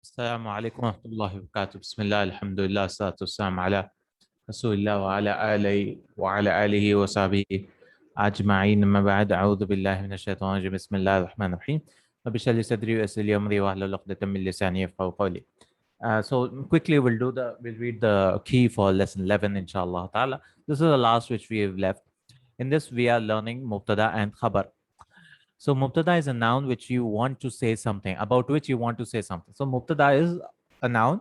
السلام عليكم ورحمة الله وبركاته. بسم الله الحمد لله والصلاة والسلام على رسول الله وعلى آله وصحبه أجمعين. أما بعد، أعوذ بالله من الشيطان الرجيم. بسم الله الرحمن الرحيم. رب اشرح لي صدري ويسر لي أمري واحلل عقدة من لساني يفقهوا قولي. So quickly we'll read the key for lesson 11 inshallah ta'ala. This is the last which we have left. In this we are learning Muktada and Khabar. So mubtada is a noun which you want to say something, about which you want to say something. So mubtada is a noun.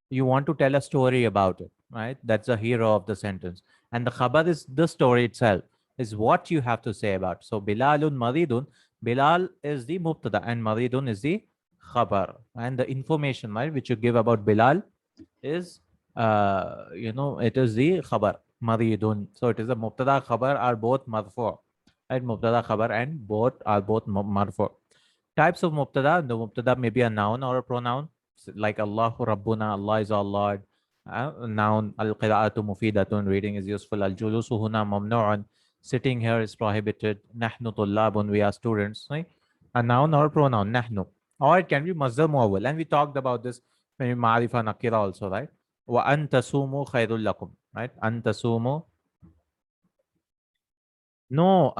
You want to tell a story about it, right? That's the hero of the sentence. And the khabar is the story itself, is what you have to say about. So Bilalun Maridun, Bilal is the mubtada and Maridun is the khabar. And the information, right, which you give about Bilal is, it is the khabar, Maridun. So it is the mubtada, khabar are both marfu. Right, mubtada, khabar, and both are both marfu. Types of mubtada: the mubtada may be a noun or a pronoun, like Allahu Rabbuna, Allah is our Lord. Noun, al qira'atu mufidatun, reading is useful. Al julusu huna mamnu'un, sitting here is prohibited. Nahnu tullabun, we are students. Right? A noun or a pronoun, nahnu. Or it can be masdar muawwal, and we talked about this maybe ma'rifa nakira also, right? Wa an tasumu khairul lakum, right? An tasumu. No,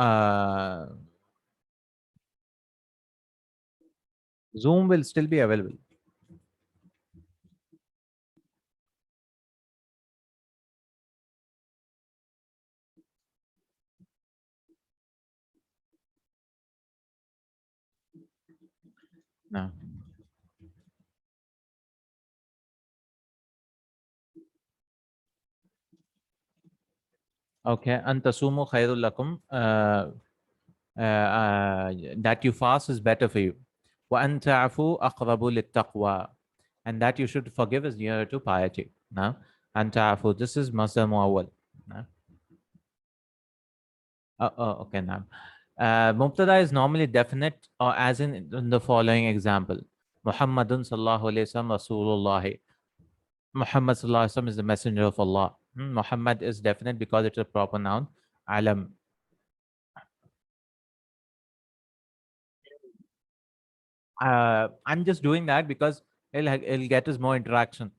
Zoom will still be available. No. Okay. An tasumu khairul lakum. That you fast is better for you. وَأَن تَعْفُوا أَقْرَبُ لِلتَّقْوَى. And that you should forgive is nearer to piety. Now, أَن تَعْفُوا, this is Masdar Muawwal. Okay, now. Mubtada is normally definite, or as in the following example. Muhammadun sallallahu alayhi wa sallam Rasulullah. Muhammad sallallahu alayhi wa sallam is the messenger of Allah. Muhammad is definite because it's a proper noun. Alam. I'm just doing that because it'll get us more interaction,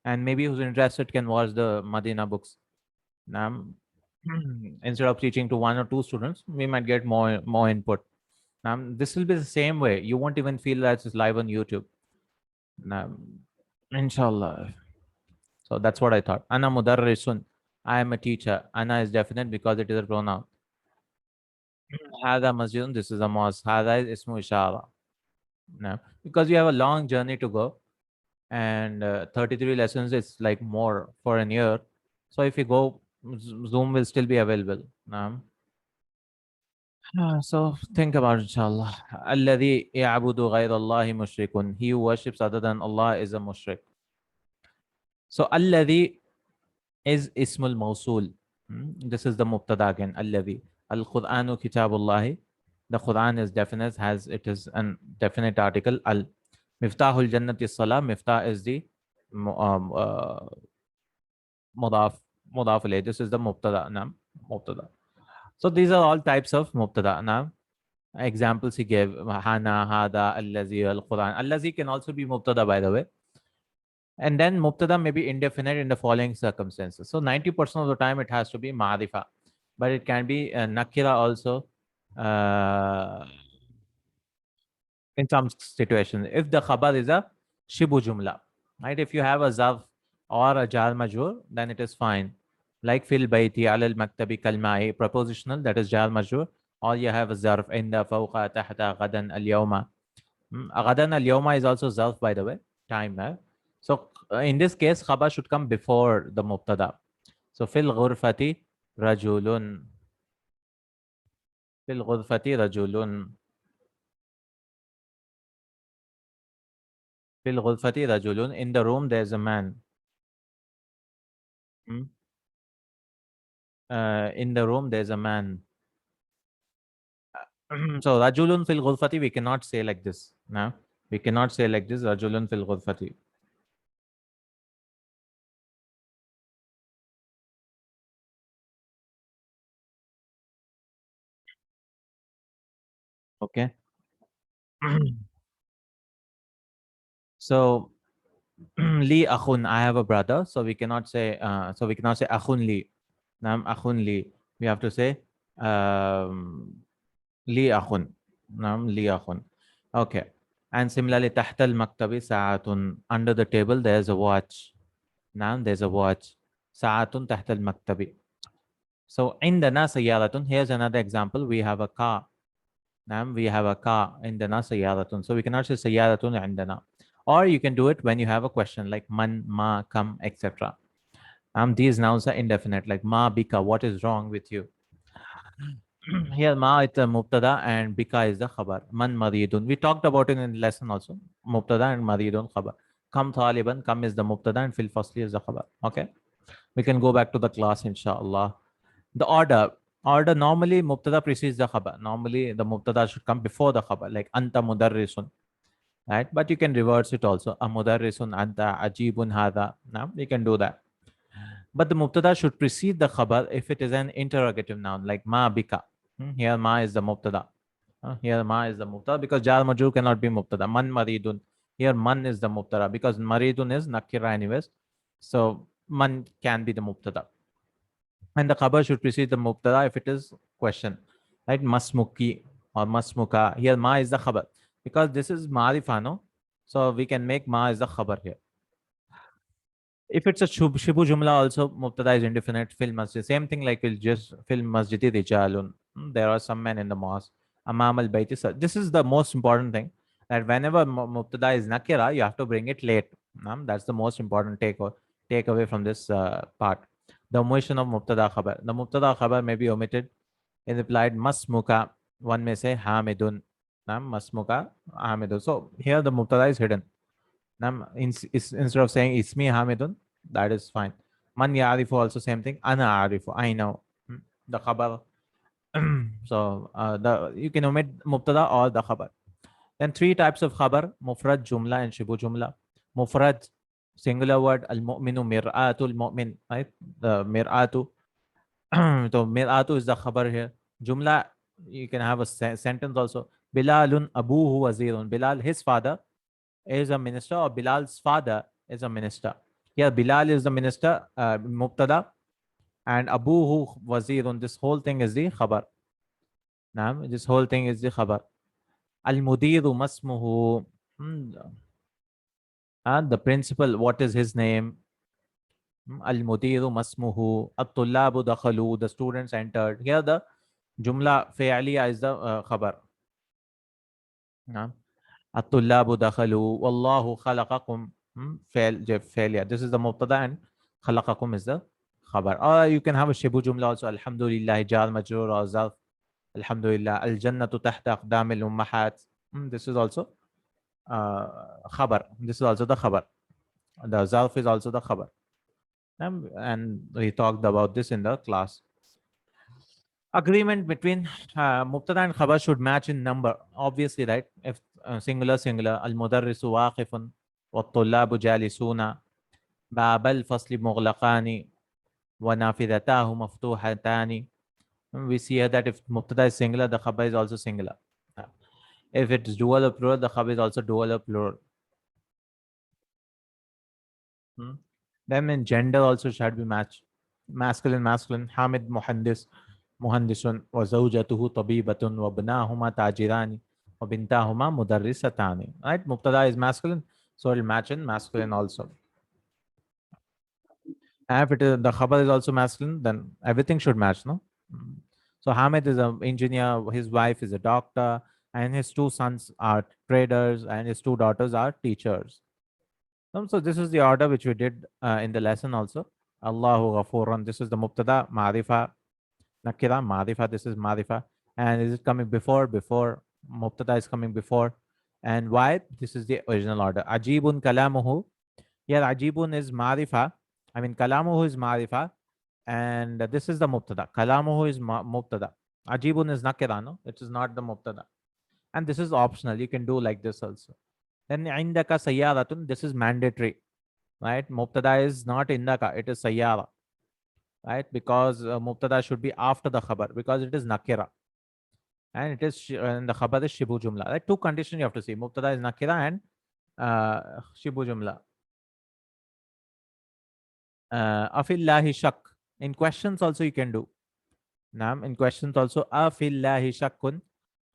and maybe who's interested can watch the Madina books. Now, instead of teaching to one or two students, we might get more input. Now, this will be the same way. You won't even feel that it's live on YouTube. Now, inshallah. So that's what I thought. Ana mudarrisun. I am a teacher. Ana is definite because it is a pronoun. Hada masjidun. This is a mosque. Hada is ismu ishara. Now, because you have a long journey to go, and 33 lessons is like more for an year. So if you go, Zoom will still be available. So think about it, inshallah. Alladhi ya'budu ghayra Allahi mushrikun. He who worships other than Allah is a mushrik. So alladhi is ismul mawsul. This is the mubtada again. Alladhi. Al-Qur'anu kitabullahi. The Quran is definite, it is an definite article. Al Miftahul Jannati Salah. Miftah is the mudaf mudaf ilayh. This is the mubtada. Mubtada. So these are all types of mubtada. Examples he gave: Hana, Hada, Allazi, Al Quran. Allazi can also be mubtada, by the way. And then mubtada may be indefinite in the following circumstances. So 90% of the time it has to be ma'rifa, but it can be nakira also in some situations. If the khabar is a shibu jumla, right? If you have a zarf or a jar majur, then it is fine. Like fil bayti ala al maktabi kalma'i, prepositional, that is jar majur. Or you have a zarf inda fawqa tahta ghadan al yawma. Ghadan al yawma is also zarf, by the way, time. So in this case, khabar should come before the mubtada. So fil ghurfati rajulun. Fil ghurfati rajulun. Fil ghurfati rajulun. In the room, there's a man. Hmm? In the room, there's a man. So rajulun fil ghurfati, we cannot say like this. No, we cannot say like this. Rajulun fil ghurfati. Okay. So li akhun, I have a brother. So we cannot say akhun li. Nam akhun li. We have to say li akhun. Nam li akhun. Okay. And similarly, tahta al-maktabi sa'atun. Under the table, there's a watch. Nam, there's a watch. Sa'atun tahta al-maktabi. So indana sayyaratun. Here's another example. We have a car. Nam, we have a car. Indana sayyaratun. So we cannot say sayyaratun indana. Or you can do it when you have a question like man, ma, kam, etc. These nouns are indefinite, like ma, bika. What is wrong with you? Here, ma is the mubtada and bika is the khabar. Man maridun. We talked about it in the lesson also. Mubtada and maridun khabar. Kam taliban. Kam is the mubtada and fil fasli is the khabar. Okay. We can go back to the class, inshallah. The order normally mubtada precedes the khabar. Normally the mubtada should come before the khabar, like anta mudarrisun, right? But you can reverse it also. A mudarrisun anta ajibun hada. Now you can do that. But the mubtada should precede the khabar if it is an interrogative noun, like ma bika. Here ma is the mubtada. Here ma is the mubtada because jar majrur cannot be mubtada. Man maridun. Here man is the mubtada because maridun is nakira anyways. So man can be the mubtada. And the khabar should precede the mubtada if it is question, right? Masmuki or masmuka. Here ma is the khabar because this is marifa, no? So we can make ma is the khabar here. If it's a shibu jumla, also mubtada is indefinite. Fil masjid, same thing like we'll just fil masjidi rijalun. There are some men in the mosque. Amam al bayti. This is the most important thing, that whenever mubtada is nakira, you have to bring it late. That's the most important take away from this part. The omission of mubtada khabar. The mubtada khabar may be omitted. In replied masmuka, one may say hamidun. Masmuka hamidun. So here the mubtada is hidden. Instead of saying ismi hamidun, that is fine. Man ya'rifu, also same thing. Ana a'rifu, I know. The khabar. So you can omit mubtada or the khabar. Then three types of khabar: mufrad, jumla, and shibu jumla. Mufrad, singular word. Al mu'minu mir'atul mu'min, right? The mir'atu. So mir'atu is the khabar here. Jumla, you can have a sentence also. Bilalun abuhu wazirun. Bilal, his father, is a minister, or Bilal's father is a minister. Here, Bilal is the minister, mubtada, and Abuhu wazirun. This whole thing is the khabar. Naam, this whole thing is the khabar. Al mudiru masmuhu. And the principal, what is his name? Al mudiru masmuhu. At tullabu dakhalu. The students entered. Here, the jumla fi'liya is the khabar. Naam. الطلاب دخلوا والله خلقكم failure. This is the mubtada and خلقكم is the khabar. Or you can have a shibu jumla also. Alhamdulillah jar majrur or zarf. Alhamdulillah al jannatu tahta aqdam al ummahat. This is also khabar. This is also the khabar. The zarf is also the khabar. And we talked about this in the class. Agreement between mubtada and khabar should match in number, obviously, right? If singular al mudarrisu waqifun wa tullabu jalisuna bab al fasli mughlaqani wa nafidatahu maftuhatani. We see here that if mubtada is singular, the khabar is also singular. If it's dual or plural, the khabar is also dual or plural. Then in gender also should be matched. Masculine. Hamid muhandis. Muhandisun wa zawjatuhu tabibatun wa binahuma tajirani wa bintahuma mudarrisatani. Right? Mubtada is masculine, so it'll match in masculine also. And if it is, the khabar is also masculine, then everything should match, no? So Hamid is an engineer, his wife is a doctor, and his two sons are traders, and his two daughters are teachers. So this is the order which we did in the lesson also. Allahu Ghafurun. This is the mubtada, ma'rifa, nakira, ma'rifa. This is ma'rifa. And is it coming before? Before. Mubtada is coming before. And why? This is the original order. Ajibun kalamuhu. Here ajibun is ma'rifa. I mean kalamuhu is ma'rifa. And this is the mubtada. Kalamuhu is mubtada. Ajibun is nakira, no? It is not the mubtada. And this is optional. You can do like this also. Then indaka sayyaratun. This is mandatory. Right? Mubtada is not indaka. It is sayyara. Right? Because mubtada should be after the khabar, because it is nakira. And it is and the khabar is shibu jumla. Right? Two conditions you have to see. Mubtada is nakira and shibu jumla. Afillahi shak. In questions also you can do. Naam, in questions also, afillahi shakkun.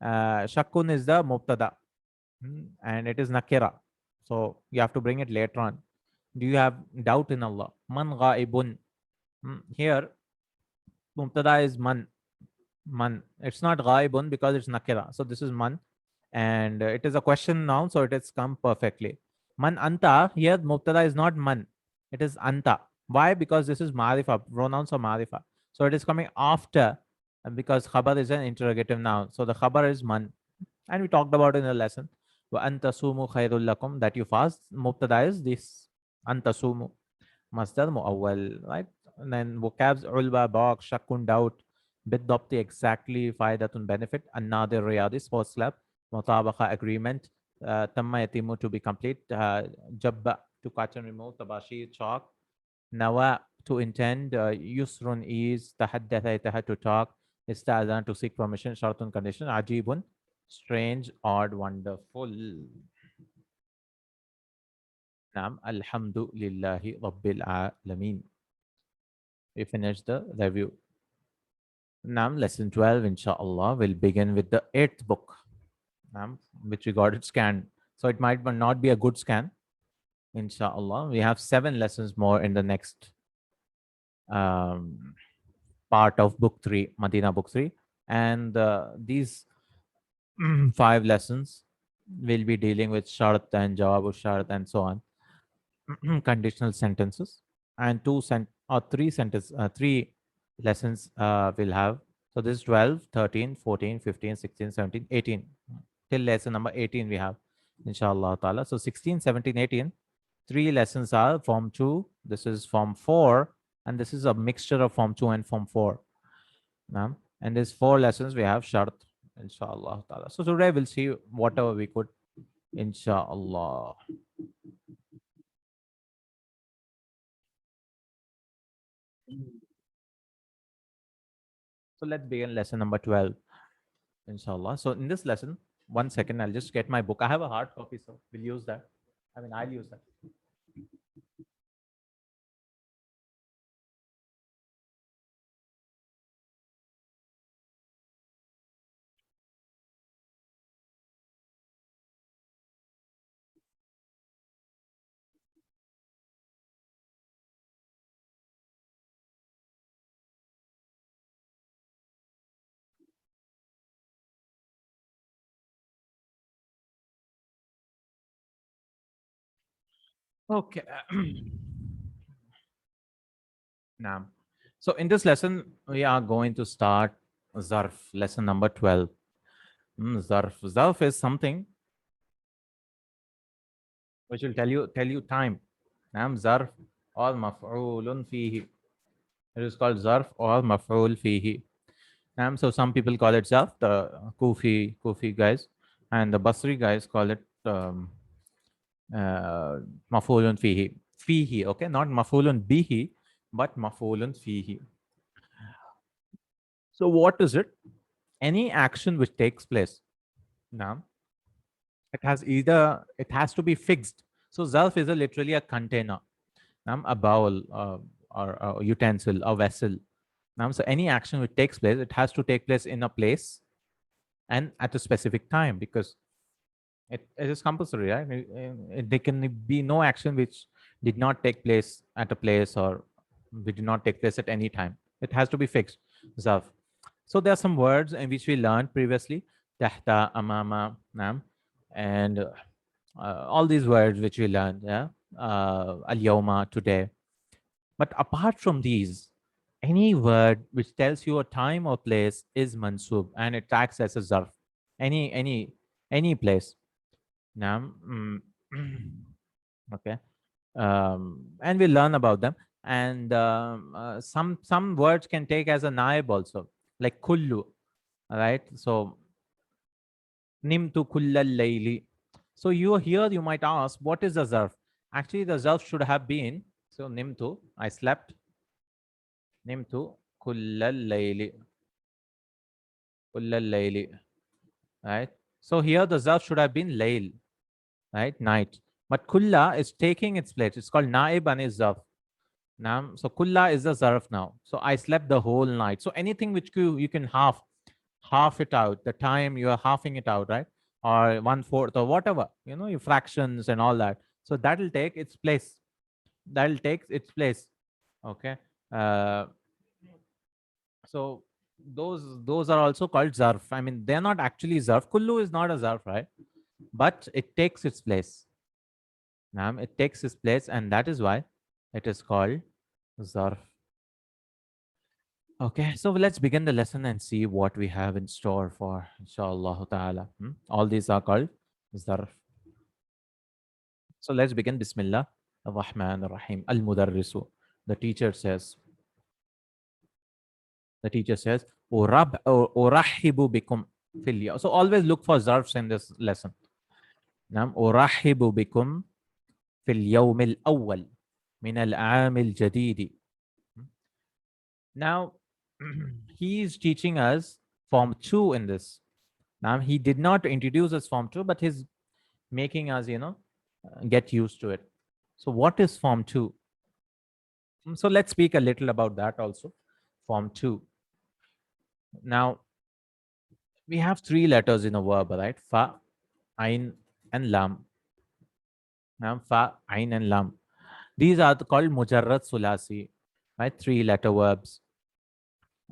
Shakkun is the mubtada. And it is nakira. So you have to bring it later on. Do you have doubt in Allah? Man ghaibun. Here, mubtada is man. Man. It's not ghaibun because it's nakira. So this is man. And it is a question now, so it has come perfectly. Man anta. Here, mubtada is not man. It is anta. Why? Because this is marifa. Pronouns are marifa. So it is coming after, and because khabar is an interrogative noun. So the khabar is man. And we talked about in the lesson. Wa antasumu khairul lakum, that you fast. Mubtada is this. Antasumu. Masdar muawwal, right? And then vocabs ulba, baq, shakun, doubt. Bidopti, exactly. Faidatun, benefit. Another riyadis, first slab. Mutabaka, agreement. Tamma yatimu, to be complete. Jabba, to catch and remove. Tabashi, chalk. Nawa, to intend. Yusrun, ease. Tahaddatha, itaha, to talk. Istazan, to seek permission. Shartun, condition. Ajibun, strange, odd, wonderful. Naam, alhamdulillahi rabbil alameen. We finished the review. Now, lesson 12, inshallah, will begin with the 8th book, which we got it scanned. So it might not be a good scan, inshallah. We have 7 lessons more in the next part of book 3, Madina book 3. And these 5 lessons will be dealing with shart and jawab shart and so on, conditional sentences, and 3 lessons we'll have. So this is 12, 13, 14, 15, 16, 17, 18. Till lesson number 18 we have, inshallah ta'ala. So 16, 17, 18, 3 lessons are form 2. This is form 4. And this is a mixture of form 2 and form 4. And these 4 lessons we have shart, inshallah ta'ala. So today we'll see whatever we could, inshallah. So let's begin lesson number 12, inshallah. So in this lesson, 1 second, I'll just get my book. I have a hard copy, so we'll use that. I'll use that. Okay. Now, so in this lesson, we are going to start Zarf, lesson number 12. Zarf. Zarf is something which will tell you time. Zarf or maf'ulun fihi. It is called Zarf or maf'ul fihi. So some people call it Zarf, the Kufi guys, and the Basri guys call it maf'ulun fihi. Fihi, okay, not maf'ulun bihi, but maf'ulun fihi. So what is it? Any action which takes place. Now, it has to be fixed. So Zarf is literally a container, a bowl, or a utensil, a vessel. So any action which takes place, it has to take place in a place and at a specific time, because it is compulsory, right? There can be no action which did not take place at a place, or which did not take place at any time. It has to be fixed. Zarf. So there are some words in which we learned previously, tahta, amama, nam, and all these words which we learned, al-yawma, today. But apart from these, any word which tells you a time or place is mansub, and it acts as a zarf. Any place. Now, okay, and we learn about them. And some words can take as a naib also, like kullu, right? So nimtu kullal layli. So you might ask, what is the zarf? Actually, the zarf should have been, so nimtu, I slept. Nimtu kullal layli. Kullal layli. Right? So here the zarf should have been layl, right? Night. But kulla is taking its place. It's called naib and is zarf. Now, so kulla is the zarf now. So I slept the whole night. So anything which you can half it out. The time you are halving it out, right? Or one fourth or whatever, your fractions and all that. So that'll take its place. That'll take its place. Okay. Uh, so those are also called zarf. I mean, they're not actually zarf. Kullu is not a zarf, right? But it takes its place. Now it takes its place, and that is why it is called zarf. Okay, so let's begin the lesson and see what we have in store for inshallah ta'ala. All these are called zarf. So let's begin. Bismillah ar-Rahman ar-Rahim. Al-Mudarrisu. The teacher says, Urahibu bikum fil. So always look for zarfs in this lesson. Nam Urahibu bikum fil yawm al-awwal min al-aam al-jadid. Now, he is teaching us form 2 in this. Now, he did not introduce us form 2, but he's making us, get used to it. So what is form 2? So let's speak a little about that also. Form 2. Now, we have 3 letters in a verb, right? Fa, ain, and lam. Now, fa, ain, and lam. These are called mujarrad sulasi, right? 3-letter verbs.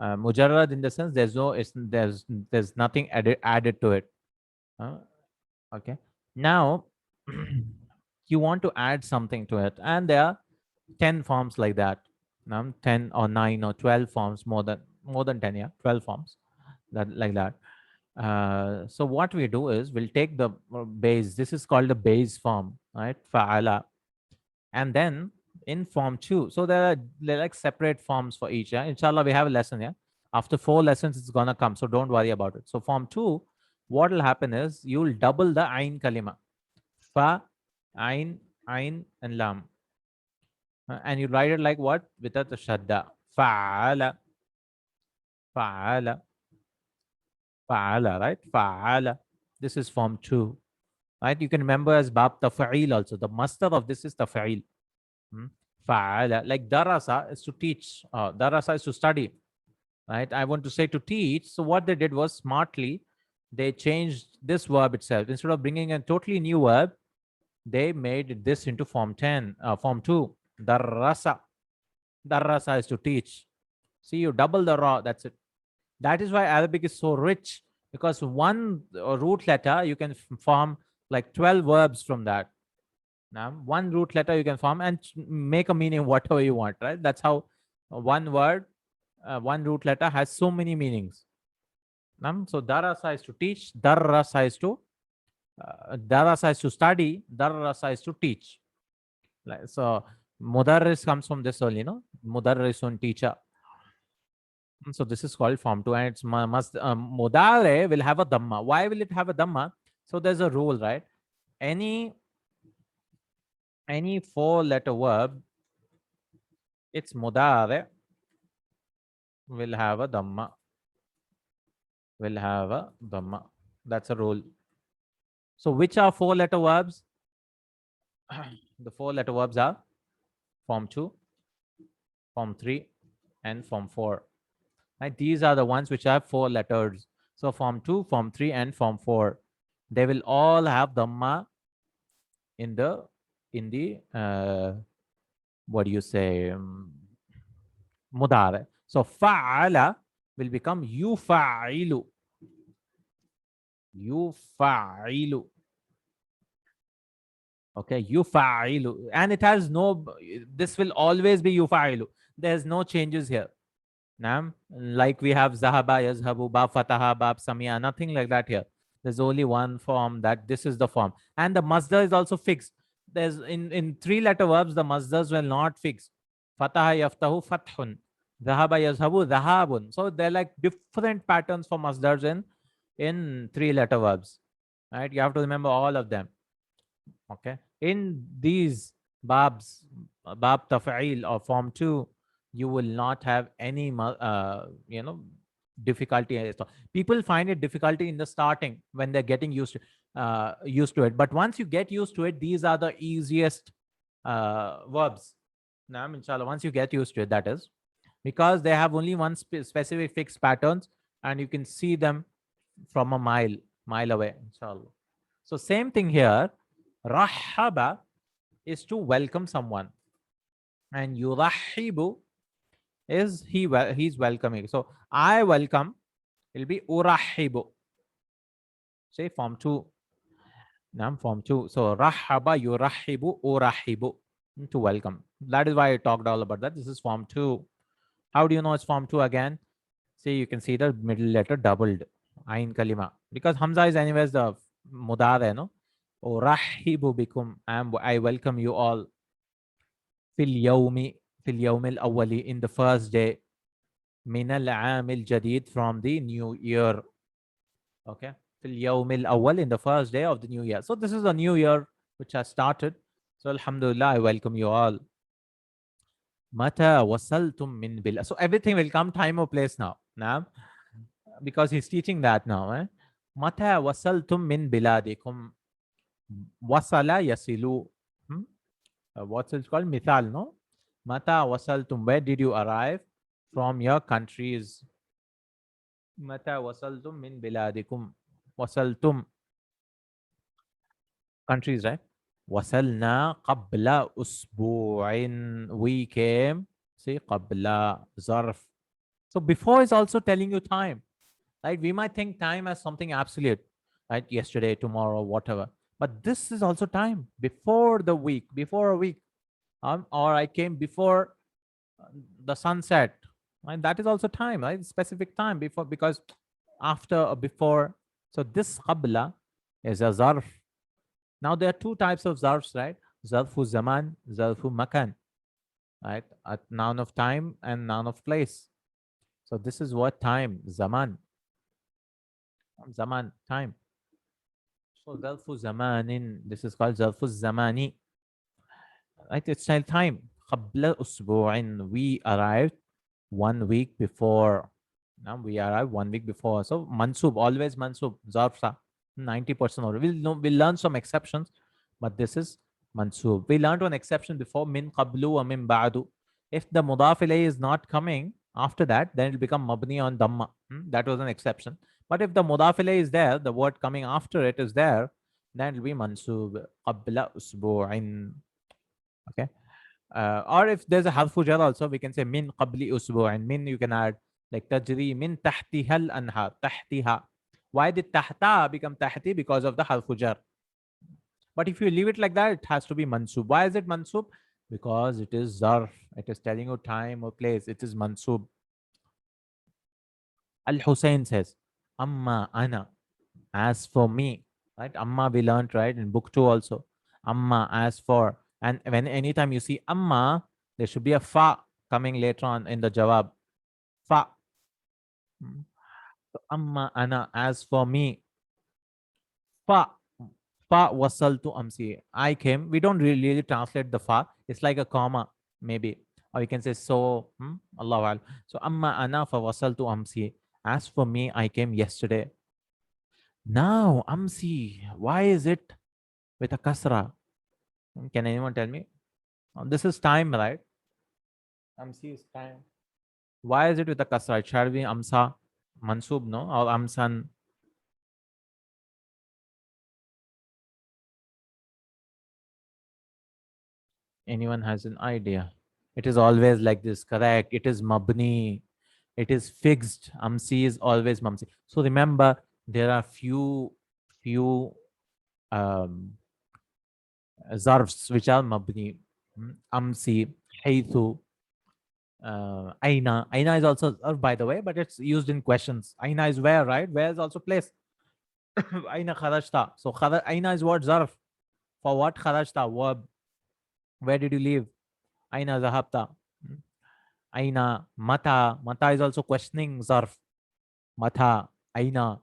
Mujarrad in the sense there's nothing added to it. Okay. Now, you want to add something to it, and there are 10 forms like that. 10 or 9 or 12 forms, more than 10, yeah, 12 forms like that. So what we do is we'll take the base. This is called the base form, right? Fa'ala. And then in form 2, so they're like separate forms for each. Yeah, inshallah, we have a lesson. Yeah, after 4 lessons, it's gonna come. So don't worry about it. So form 2, what will happen is you'll double the ain kalima. Fa, ain, and lam. And you write it like what? Without the shadda. Fa'ala. Fa'ala. Fa'ala, right? Fa'ala. This is form 2. Right? You can remember as bab tafa'il also. The master of this is tafa'il. Fa'ala. Like darasa is to teach. Darasa is to study. Right? I want to say to teach. So what they did was smartly, they changed this verb itself. Instead of bringing a totally new verb, they made this into form 2. Darasa. Darasa is to teach. See, you double the ra. That's it. That is why Arabic is so rich, because one root letter you can form like 12 verbs from that. Now, one root letter you can form and make a meaning whatever you want, right? That's how one word, one root letter has so many meanings. So darasa is to teach, darasa is to study, darasa is to teach. So mudarris comes from this only, mudarrisun, teacher. So this is called form 2, and it's mudare will have a dhamma. Why will it have a dhamma? So there's a rule, right? Any 4-letter verb, its mudare will have a dhamma. That's a rule. So which are 4-letter verbs? The 4-letter verbs are form 2, form 3, and form 4. Right? These are the ones which have 4 letters. So form 2, form 3, and form 4. They will all have dhamma in the what do you say, mudare. So fa'ala will become yufa'ilu. Okay, yufa'ilu. And it has no, this will always be yufa'ilu. There's no changes here. Nam, like we have zahaba, yazhabu, bab fataha, bab samia, nothing like that here. There's only one form, that this is the form. And the masdar is also fixed. There's in 3-letter verbs, the masdars will not fix. Fataha yaftahu fathun. Zahaba yazhabu zahabun. So they're like different patterns for masdars in 3-letter verbs. Right? You have to remember all of them. Okay. In these babs, bab tafa'il or form 2, you will not have any difficulty. People find it difficulty in the starting when they're getting used to. used to it. But once you get used to it, these are the easiest verbs. Naam, inshallah, once you get used to it, that is, because they have only one specific fixed patterns, and you can see them from a mile away, inshallah. So same thing here. Rahaba is to welcome someone, and yurahibu is he's welcoming. So I welcome will be urahibu. Say form 2. Nam form 2. So rahaba yurahibu urahibu, to welcome. That is why I talked all about that. This is form 2. How do you know it's form 2 again? See, you can see the middle letter doubled. Ain kalima. Because Hamza is anyways the mudar hai, no? Urahibu bikum. I welcome you all. Fil yawmi. Fil yawmil awwali. In the first day. Min al-aamil jadid, from the new year. Okay. Fil yawmil awwal, in the first day of the new year. So this is a new year which has started. So alhamdulillah, I welcome you all. Mata wasaltum min bil. So everything will come time or place now. Now, because he's teaching that now. Mata wasaltum min biladikum. Wasala yasilu. What's it called? Mithal, no? Mata wasaltum. Where did you arrive from your countries? Mata wasaltum min biladikum. Wasaltum. Countries, right? Wasalna qabla usbu'in. We came. See, qabla zarf. So before is also telling you time. Right? We might think time as something absolute. Right? Yesterday, tomorrow, whatever. But this is also time. Before the week. Before a week. Or I came before the sunset. Right? That is also time. Right? Specific time. Before, because after or before. So this qabla is a zarf. Now there are two types of zarfs, right? Zarfu zaman, zarfu makan, right? A noun of time and noun of place. So this is what time, zaman. Zaman, time. So zarfu zamanin, this is called zarfu zamani. Right? It's time. Qabla usbu'in, we arrived 1 week before. Now we arrived 1 week before. So mansub, always mansub, zarf 90% or we'll learn some exceptions, but this is mansub. We learned one exception before, min qablu wa min ba'du. If the mudaf ilayhi is not coming after that, then it'll become mabni on dhamma. That was an exception. But if the mudaf ilayhi is there, the word coming after it is there, then it'll be mansub qabla usbu'in. Okay. Or if there's a harfu jar also, we can say min qabli usbu'in. Min you can add like tajri min tahtiha al-anhar. Tahtiha. Why did tahta become tahti? Because of the harfu jar. But if you leave it like that, it has to be mansub. Why is it mansub? Because it is zarf. It is telling you time or place. It is mansub. Al-Hussein says, Amma ana. As for me. Right? Amma we learned, right? In book 2 also. Amma, as for. And when anytime you see amma, there should be a fa coming later on in the jawab. Fa. So, amma ana, as for me. Fa. Fa wasal to amsi. I came. We don't really translate the fa. It's like a comma, maybe. Or you can say so. Allahu Akbar. So amma ana fa wasal to amsi. As for me, I came yesterday. Now, amsi. Why is it with a kasra? Can anyone tell me? This is time, right? Amsi is time. Why is it with a kasra? It should be amsa, mansub, no? Or amsan. Anyone has an idea? It is always like this, correct? It is mabni. It is fixed. Amsi is always mamsi. So remember, there are few zarfs which are mabni. Amsi, haythu, aina. Aina is also zarf, by the way, but it's used in questions. Aina is where, right? Where is also place. Aina kharajta. So aina is what? Zarf. For what? Kharajta, verb. Where did you leave? Aina zahabta. Aina, mata. Mata is also questioning zarf. Mata, aina,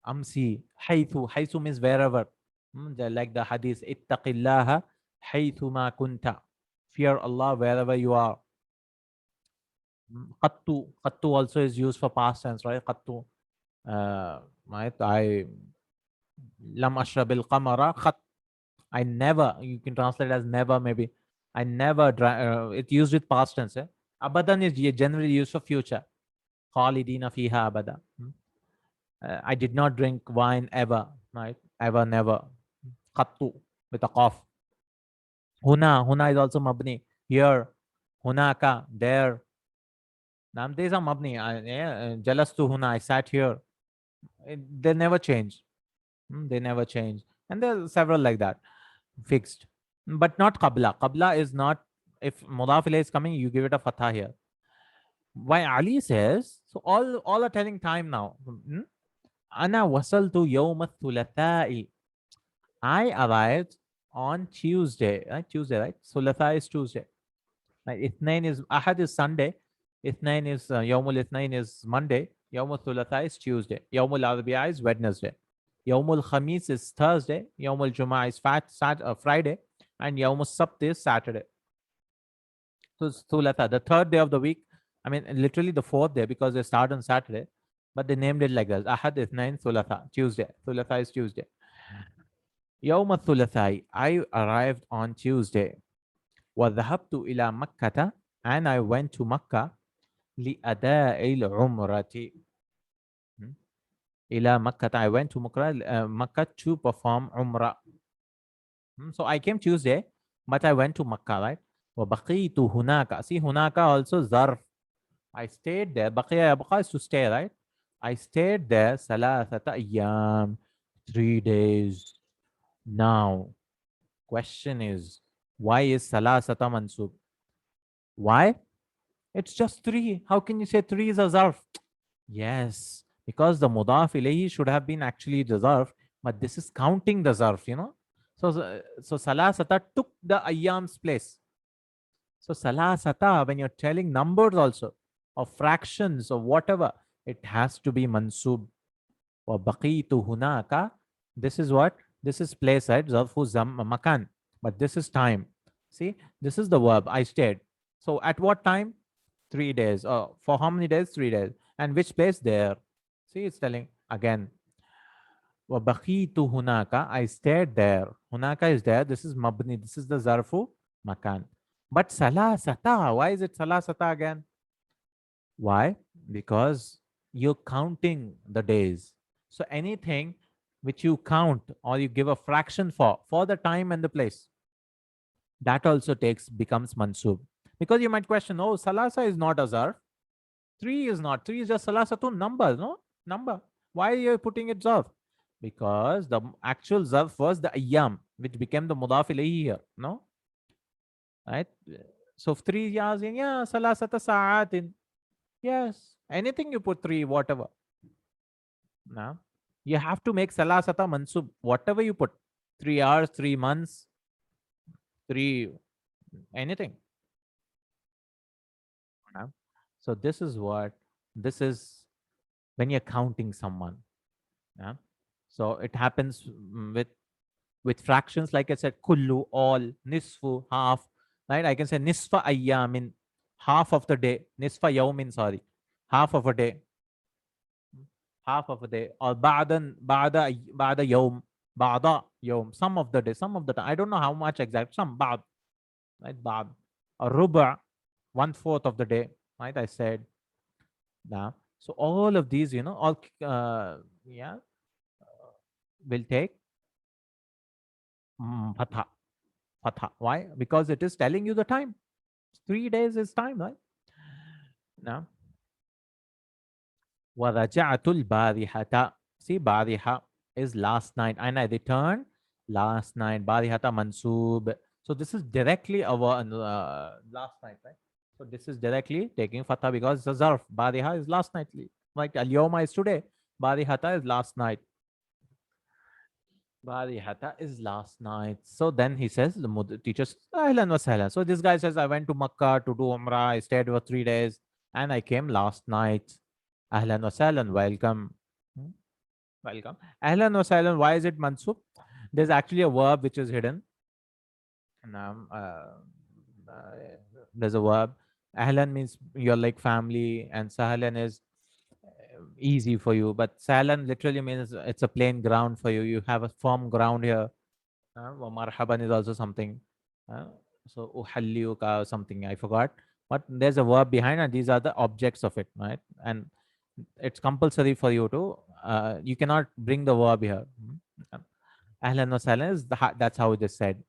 amsi, haythu. Haythu means wherever. Like the hadith, ittaqillaha haythu ma kunta. Fear Allah wherever you are. Qattu. Qattu also is used for past tense, right? Qattu. Right? Lam ashrabil qamara khat. I never, you can translate as never maybe. I never drank, it used with past tense. Abadan is generally used for future. Khalidina fiha abada. I did not drink wine ever, right? Ever, never. Qattu with a cough. Huna is also mabni. Here, hunaka, there. Nam these are mabni. Jalastu huna, I sat here. They never change. They never change. And there are several like that, fixed. But not qabla. Qabla is not, if mudaf ilayh is coming, you give it a fatha here. Why Ali says, so all are telling time now. Ana wasaltu yawm thulatha'i. I arrived on Tuesday. Right? Tuesday, right? Thulatha is Tuesday. Right? Ithnain is Ahad is Sunday. Ithnain is Yawmul Ithnain is Monday. Yawmul Thulatha is Tuesday. Yawmul Arbi'a is Wednesday. Yawmul Khamis is Thursday. Yawmul Jum'ah is Friday. And Yawmul Sabt is Saturday. So Thulatha, the third day of the week. I mean, literally the fourth day because they start on Saturday. But they named it like this. Ahad Ithnain Thulatha. Tuesday. Thulatha is Tuesday. Yawm Thulathai. I arrived on Tuesday. وذهبت إلى مكة, and I went to Makkah لأداء العمرة. إلى مكة, I went to Makkah to perform Umrah. So I came Tuesday, but I went to Makkah, right? وبقيت هناك. See, هناك also Zarf. I stayed there. بقي يبقى is to stay, right? I stayed there ثلاثة أيام, 3 days. Now, question is, why is salasata mansub? Why? It's just 3. How can you say 3 is a zarf? Yes, because the mudaf ilayhi should have been actually the zarf, but this is counting the zarf, you know. So salasata took the ayyam's place. So salasata, when you're telling numbers also, or fractions or whatever, it has to be mansub. Wa baqitu hunaka. This is what? This is place, right? Zarfu makan. But this is time. See, this is the verb. I stayed. So at what time? 3 days. For how many days? 3 days. And which place? There. See, it's telling again. وَبَقِيتُ hunaka. I stayed there. Hunaka is there. This is mabni. This is the zarfu makan. But salasata. Why is it salasata again? Why? Because you're counting the days. So anything which you count or you give a fraction for the time and the place, that also becomes mansub. Because you might question, oh, salasa is not a zarf. 3 is not. 3 is just salasatu number, no? Number. Why are you putting it zarf? Because the actual zarf was the ayyam, which became the mudaf ilayhi here, no? Right? So 3 years in, yeah, salasata sa'atin. Yes. Anything you put 3, whatever. Now, you have to make salasata mansub, whatever you put. 3 hours, 3 months, 3, anything. Now, so this is when you're counting someone. Yeah? So it happens with fractions, like I said, kullu, all, nisfu, half, right? I can say nisfa ayyamin, half of the day, nisfa yawmin, sorry, half of a day. Half of a day, or ba'da yawm, some of the day, some of the time. I don't know how much exact, some ba'd, right? Ba'd. Or ruba, 1/4 of the day, right? I said. Now, so all of these, all yeah, will take fatha. Fatha. Why? Because it is telling you the time. 3 days is time, right? Now, وَرَجَعْتُ الْبَارِحَةَ. See, bariha is last night, and I returned last night. Barihata mansub. So this is directly our last night, right? So this is directly taking fatha because it's a zarf. Bariha is last night. Like al-yawma is today. Barihata is last night. Barihata is last night. So then he says, the teacher says, Ahlan wa sahlan. So this guy says, I went to Makkah to do Umrah. I stayed for 3 days and I came last night. Ahlan wa sahlan. Welcome. Welcome. Ahlan wa sahlan. Why is it mansub? There's actually a verb which is hidden. Now, there's a verb. Ahlan means you're like family, and sahlan is easy for you. But salan literally means it's a plain ground for you. You have a firm ground here. Wa marhaban is also something. Uh, so uhalliyuka or something, I forgot. But there's a verb behind, and these are the objects of it, right? And it's compulsory for you to, you cannot bring the verb here. Ahlan wa sahlan is that's how it is said.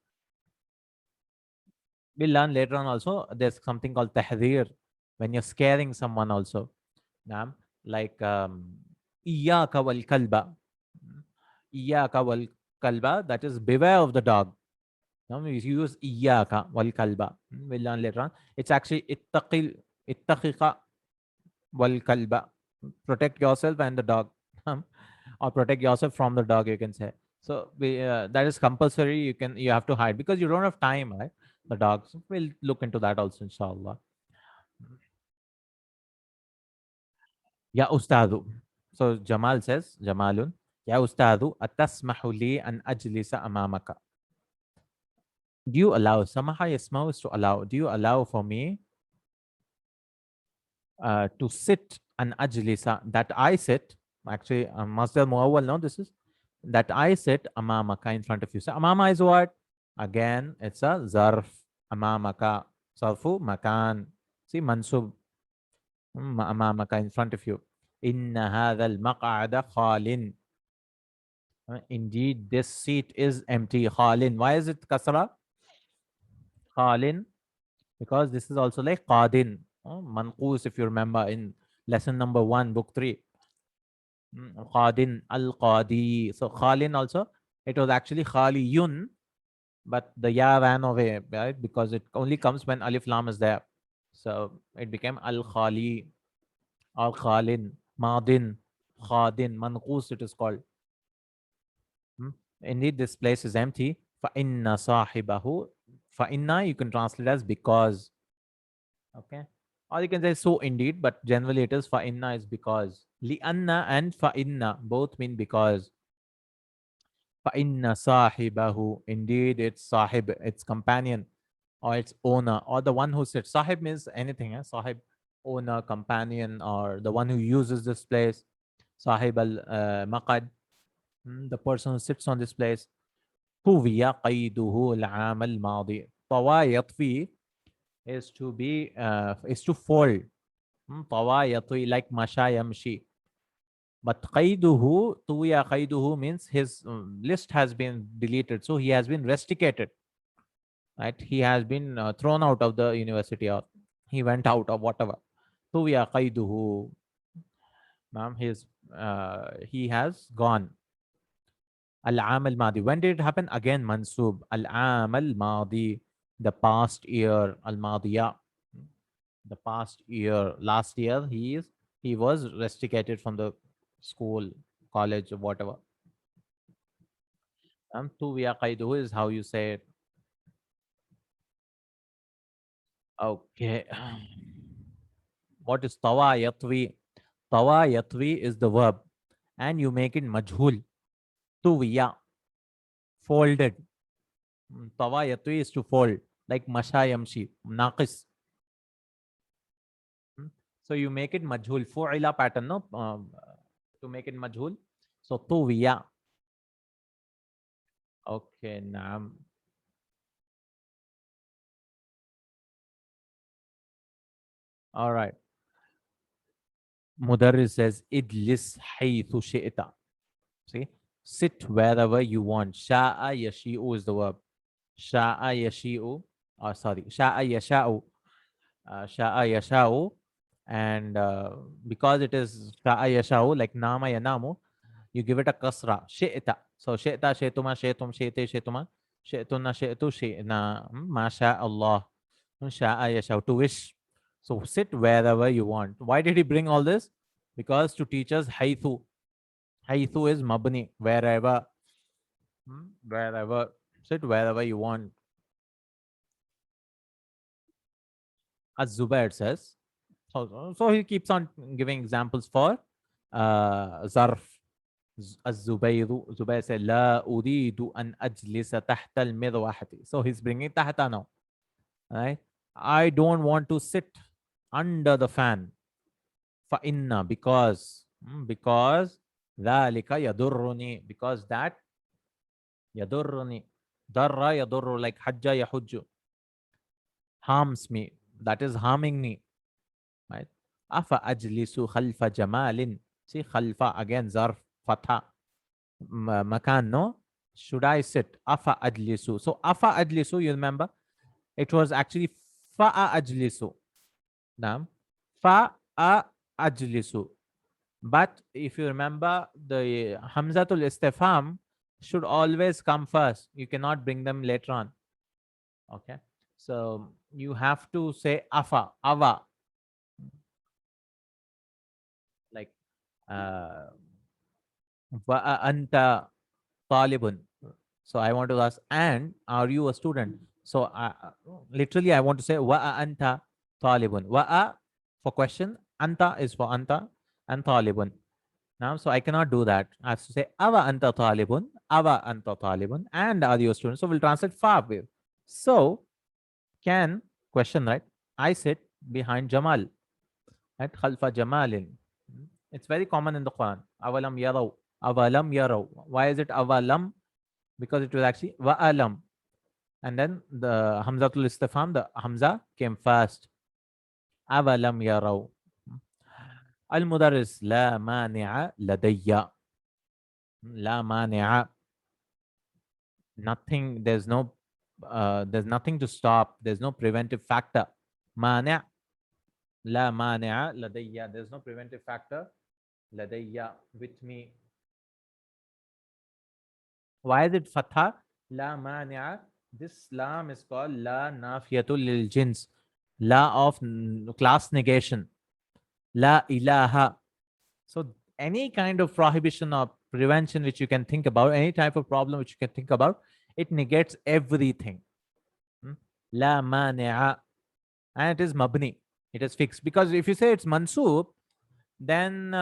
We'll learn later on also. There's something called tahrir when you're scaring someone also. Naam, like iyaka wal kalba. Iyaka wal kalba, that is beware of the dog. Now we use iyaka wal kalba. We'll learn later on. It's actually ittaqiqa wal kalba. Protect yourself and the dog. Or protect yourself from the dog, you can say. So that is compulsory. You have to hide because you don't have time, right? The dogs. We'll look into that also, inshallah. Ya ustadu. So Jamal says, Jamalun, Ya ustadu, atasmahu li an ajlisa amamaka. Do you allow? Samaha yasmahu is to allow. Do you allow for me to sit an ajlisa, that I sit? Actually, masdar muawwal, no, this is that I sit amamaka, in front of you. So amama is what? Again, it's a zarf. Amamaka, zarfu makan. See, mansub. Amamaka, in front of you. Inna hadha al-maq'ada khalin. Indeed, this seat is empty. Khalin. Why is it kasra? Khalin. Because this is also like qadin. Manqus, if you remember in lesson number 1, book 3. Qadin, al-qadi. So khalin also, it was actually khaliyun, but the ya ran away, right? Because it only comes when alif lam is there. So it became al-khali, al-khalin, madin, khadin, manqus it is called. Indeed, this place is empty. فَإِنَّ صَاحِبَهُ. فَإِنَّ you can translate as because. Okay. Or you can say so indeed, but generally it is فَإِنَّ is because. لِأَنَّ and فَإِنَّ both mean because. فَإِنَّ صَاحِبَهُ. Indeed, it's sahib, its companion, or its owner, or the one who sits. Sahib means anything. Sahib, owner, companion, or the one who uses this place. Sahib al-maqad, the person who sits on this place. طوي قيده العام الماضي. طوى يطوي is to be is to fold. طوى يطوي like masha yamshi. But قيده, طوي قيده means his list has been deleted, so he has been rusticated, right? He has been thrown out of the university, or he went out or whatever. طوي قيده, ma'am, he has gone. Al-aam al-madi. When did it happen? Again, mansub. Al-aam al-madi. The past year. Al-madiya. The past year. Last year, he was rusticated from the school, college, or whatever. Tuwiya qaiduhu is how you say it. Okay. What is tawa yatwi? Tawa yatwi is the verb. And you make it majhul. Tuwiya. Folded. Tawa yatwi is to fold. Like masha yamshi. Naqis. So you make it majhul. Fu'ila pattern, no? To make it majhul. So tuwiya. Okay, naam. All right. Mudarris says, idlis haythu shi'ta. See? Sit wherever you want. Sha'a yashi'u is the verb. Sha'a yashi'u. Sorry. Sha'a yasha'u. Sha'a yasha'u. And because it is sha'a yasha'u, like nama yanamu, you give it a kasra. Shi'ta. So shi'ta, shi'tuma, shi'tum, shi'te, shi'tuma, shi'tuna, shi'tu, shi'na. Masha Allah. Sha'a yasha'u. To wish. So sit wherever you want. Why did he bring all this? Because to teach us haythu. Haythu is mabni, wherever. Wherever. Sit wherever you want. As Zubair says. So he keeps on giving examples for Zarf. Zubair said, La uridu an ajlisa tahta al-mirwahati. So he's bringing tahta now. Right? I don't want to sit under the fan. Fa'inna, because Because ذلك يضرني, because that يضرني, ضر يضر, like حج يحج, harms me, that is harming me, right? أفأجلس خلف جمال, see خلف again ظرف فتح, مكان, no, should I sit? أفأجلس, so أفأجلس, you remember it was actually فأجلس, نعم, فأجلس. But if you remember, the Hamzatul Istifham should always come first. You cannot bring them later on. Okay. So you have to say afa, ava. Like wa anta talibun. So I want to ask, and are you a student? So literally I want to say wa anta talibun. Wa for question, anta is for anta, and talibun. Now, so I cannot do that. I have to say ava anta talibun, and are you a student? So we'll translate fa. So can question, right? I sit behind Jamal, right? Khalfa Jamalin. It's very common in the Quran. Avalam yaraw, avalam yaraw. Why is it avalam? Because it was actually wa'alam. And then the Hamzatul Istifham, the Hamza came first. Avalam yaraw. Al-Mudarris la mani'a ladayya. La mani'a. Nothing, there's nothing to stop. There's no preventive factor. Mani' la mani'a ladayya. There's no preventive factor. Ladayya, with me. Why is it fatha? La mani'a. This lam is called la nafiyatul lil jins. La of class negation. La ilaha. So any kind of prohibition or prevention which you can think about, any type of problem which you can think about, it negates everything. La mani'a. And it is mabni. It is fixed. Because if you say it's mansoob, then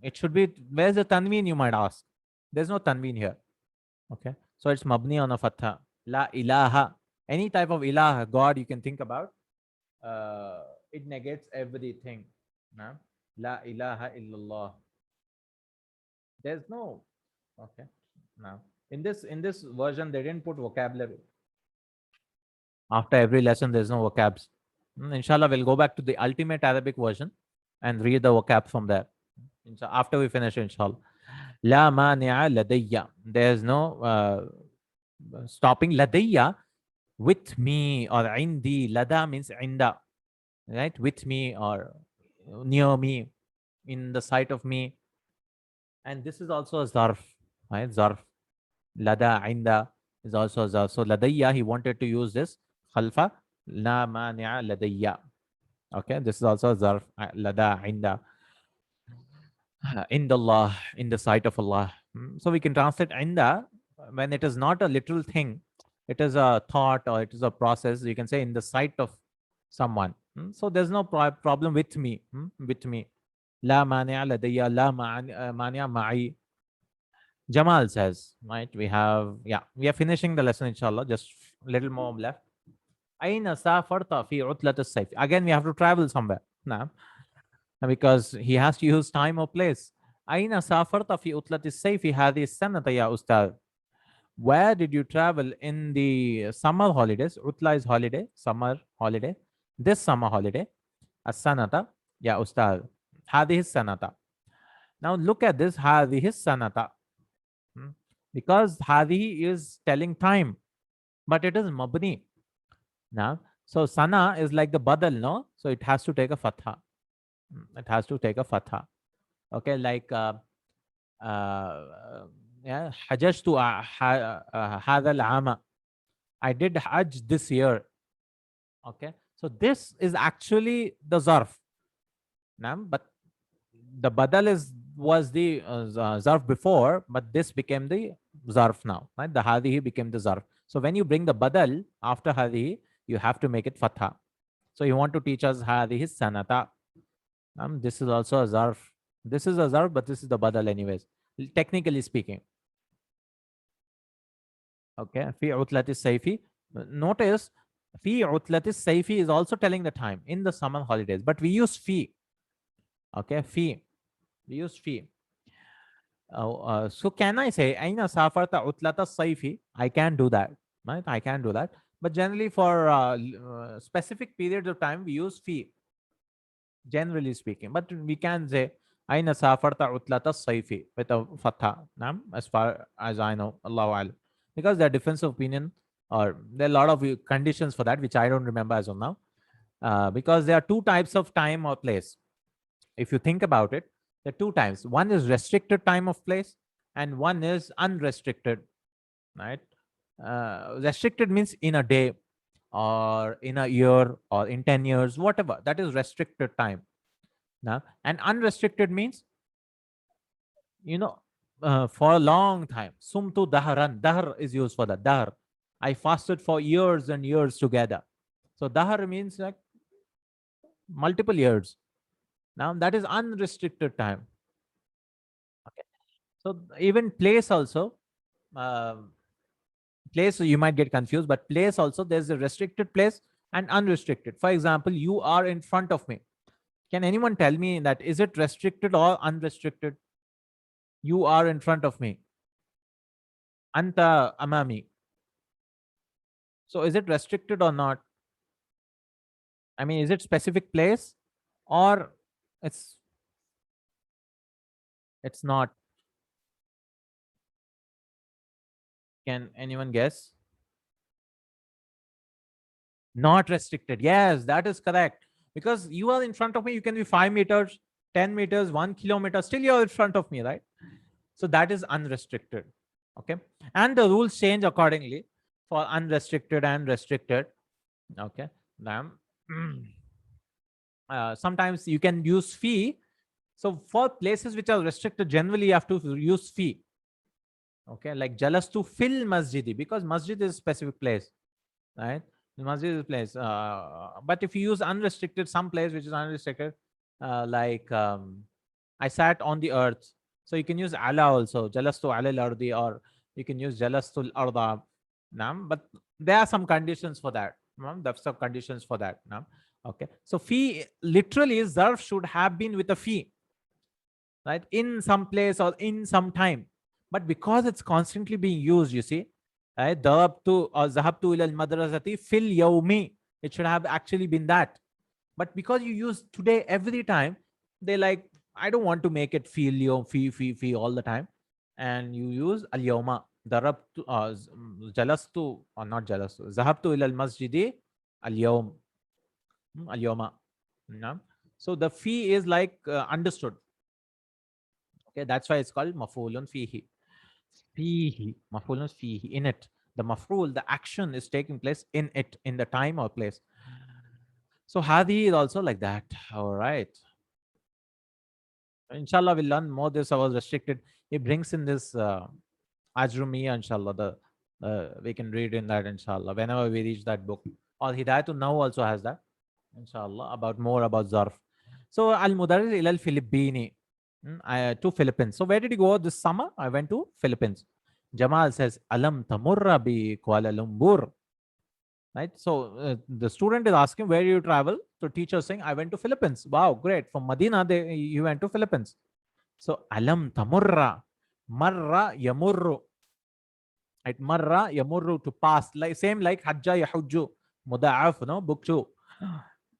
it should be, where's the tanween, you might ask? There's no tanween here. Okay. So it's mabni on a fatha. La ilaha. Any type of ilaha, God you can think about, it negates everything. La ilaha illallah. There's no. Okay. Now in this version they didn't put vocabulary. After every lesson there's no vocabs. Inshallah we'll go back to the ultimate Arabic version and read the vocab from there. After we finish, inshallah. La mani'a ladayya. There's no stopping. Ladayya, with me, or indi. Lada means inda, right? With me or near me, in the sight of me. And this is also a zarf, right? Zarf. Lada, inda is also a zarf. So ladayya, he wanted to use this. Khalfa, la mani'a ladayya. Okay, this is also a zarf. Lada, inda. Indallah, in the sight of Allah. So we can translate inda when it is not a literal thing, it is a thought or it is a process. You can say in the sight of someone. So there's no problem with me. With me. La mani'a ladayya, la mani'a ma'i. Jamal says, right? We are finishing the lesson, inshallah. Just a little more left. Aina safarta fi utlat as-sayf. Again, we have to travel somewhere now, because he has to use time or place. Aina safarta fi utlat as-sayf hadhihi as-sanata ya ustad. Where did you travel in the summer holidays? Utla is holiday, summer holiday. This summer holiday. As-sanata ya ustad. Hadhihi as-sanata. Now look at this. Hadhihi as-sanata. Because hadhihi is telling time, but it is mabni. Now, so sana is like the badal, no? So it has to take a fatha. It has to take a fatha. Okay, like hajjtu hadha al-ama. I did hajj this year. Okay, so this is actually the zarf. Now, but the badal was the zarf before, but this became the zarf now. Right? The hadihi became the zarf. So when you bring the badal after hadihi, you have to make it fatha. So you want to teach us hadihi sanata. This is also a zarf. This is a zarf, but this is the badal anyways, technically speaking. Okay, fi utlati sayfi. Notice fi utlati sayfi is also telling the time in the summer holidays, but we use fi. Okay, fi. We use fi. So can I say aina safarta utlata sayfi? I can do that, right? I can do that. But generally for specific periods of time, we use fi, generally speaking. But we can say aina safarta utlata sayfi with a fatha, as far as I know, Allahu alam. Because there are difference of opinion, or there are a lot of conditions for that, which I don't remember as of now. Because there are two types of time or place. If you think about it, there are two times. One is restricted time of place, and one is unrestricted, right? Restricted means in a day, or in a year, or in 10 years, whatever. That is restricted time. Now, and unrestricted means, you know, for a long time. Sumtu daharan. Dahar is used for that. Dahar. I fasted for years and years together. So dahar means like multiple years. Now that is unrestricted time. Okay. So even place also, place you might get confused, but place also there's a restricted place and unrestricted. For example, you are in front of me. Can anyone tell me that is it restricted or unrestricted? You are in front of me. Anta amami. So is it restricted or not? I mean, is it specific place or it's it's not? Can anyone guess? Not restricted. Yes, that is correct. Because you are in front of me, you can be 5 meters, 10 meters, 1 kilometer, still you're in front of me, right? So that is unrestricted. Okay. And the rules change accordingly for unrestricted and restricted. Okay. Now, sometimes you can use fee. So for places which are restricted, generally you have to use fee. Okay. Like jalas to fill masjidi, because masjid is a specific place, right? The masjid is a place. But if you use unrestricted, some place which is unrestricted, like I sat on the earth. So you can use ala also, jalastu ala al-ardi, or you can use jalastu al-arda. But there are some conditions for that. There's some conditions for that. Okay. So fee literally zarf should have been with a fee, right? In some place or in some time. But because it's constantly being used, you see, right? Darabtu or zahabtu ila al-madrasati fil yawmi. It should have actually been that. But because you use today every time, they like, I don't want to make it feel yom, fee all the time. And you use al yawma. Darabtu, jalastu, or not jalastu. Zahabtu ila al-masjidi al yawm. Al yawma. So the fee is like understood. Okay, that's why it's called maf'ulun fihi. Fihi, maf'ulun fihi, in it. The maf'ul, the action is taking place in it, in the time or place. So hadi is also like that. All right. Inshallah, we'll learn more. This I was restricted. He brings in this Ajrumiya, inshallah. We can read in that, inshallah, whenever we reach that book. Or Hidayatul Now also has that, inshallah, about more about Zarf. So Al Mudarris ila al Filippini, to Philippines. So where did you go this summer? I went to Philippines. Jamal says, Alam tamurra bi Kuala Lumpur. Right. So the student is asking, where you travel? So teacher saying, I went to Philippines. Wow, great. From Madina, you went to Philippines. So alam tamurra, marra yamurru. Right, marra yamurru, to pass. Like same like hajja yahujju, muda'af, no, book 2.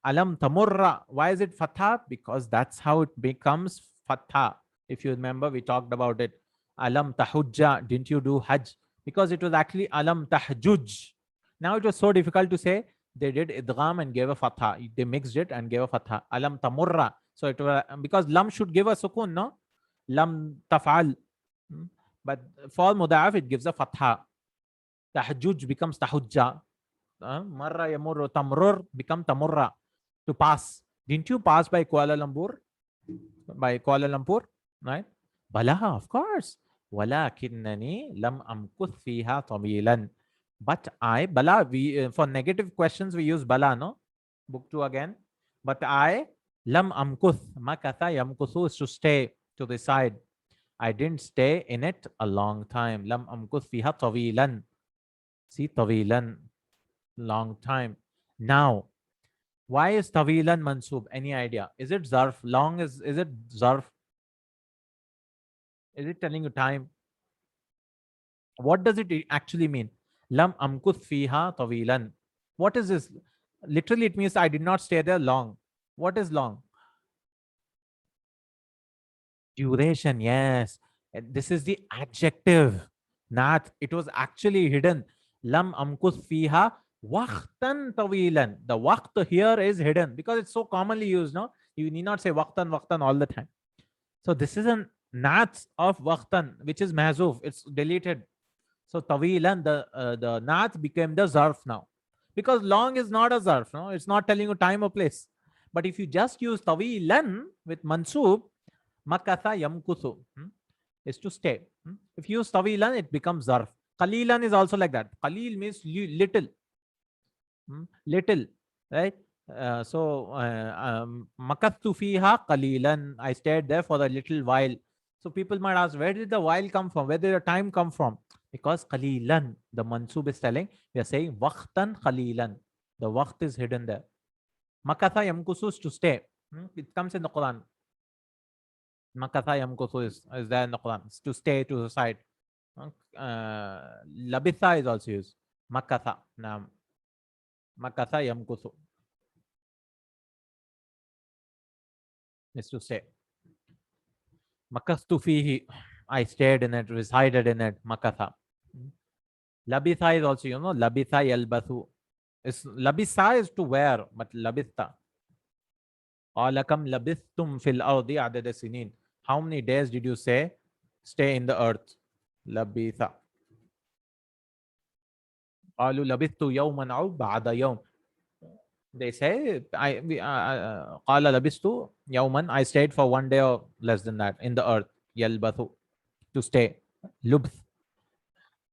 Alam tamurra. Why is it fatha? Because that's how it becomes fatha. If you remember, we talked about it. Alam tahujja. Didn't you do hajj? Because it was actually alam tahjuj. Now it was so difficult to say. They did idgham and gave a fatha. They mixed it and gave a fatha. Alam tamurra. So it was because lam should give a sukun, no? Lam taf'al. But for muda'af, it gives a fatha. Tahjuj becomes tahujja. Marra yamurru. Tamrur become tamurra. To pass. Didn't you pass by Kuala Lumpur? By Kuala Lumpur, right? Bala, of course. Walakinnani lam amkuth fiha tawilan. But I, bala, we for negative questions we use bala, no? Book 2 again. But I, lam amkuth, makatha yamkuthu is to stay, to reside. I didn't stay in it a long time. Lam amkuth fiha tawilan. See, tawilan, long time. Now, why is tawilan mansub? Any idea? Is it zarf? Long is it zarf? Is it telling you time? What does it actually mean? Lam amkuth fiha tawilan. What is this? Literally, it means I did not stay there long. What is long? Duration, yes. This is the adjective. Nath, it was actually hidden. Lam amkuth fiha waqtan tawilan. The waqt here is hidden because it's so commonly used, no? You need not say waqtan all the time. So this is an nath of waqtan, which is mahzuf. It's deleted. So tawilan, the nath became the zarf now. Because long is not a zarf, no? It's not telling you time or place. But if you just use tawilan with mansub, makatha yamkuthu, is to stay. If you use tawilan, it becomes zarf. Qalilan is also like that. Qalil means little. Little, right? Makathu fiha qalilan. I stayed there for a little while. So people might ask, where did the while come from? Where did the time come from? Because qalilan, the mansub is telling, we are saying waqtan qalilan. The waqt is hidden there. Makatha yamkusu is to stay. It comes in the Quran. Makatha yamkusu is there in the Quran. It's to stay to the side. Labitha is also used. Makatha. Now, makatha yamkusu is to stay. Makastu fihi, I stayed in it, resided in it. Makatha. Labitha is also, labitha yalbathu. Labitha is to wear, but labitha. Alakam labithtum fil ardi adada sinin. How many days did you say stay in the earth? Labitha. Alu labithtu yawman aw ba'da yawm. They say, qala labistu yawman, I stayed for 1 day or less than that in the earth. Yalbathu, to stay. Lubth.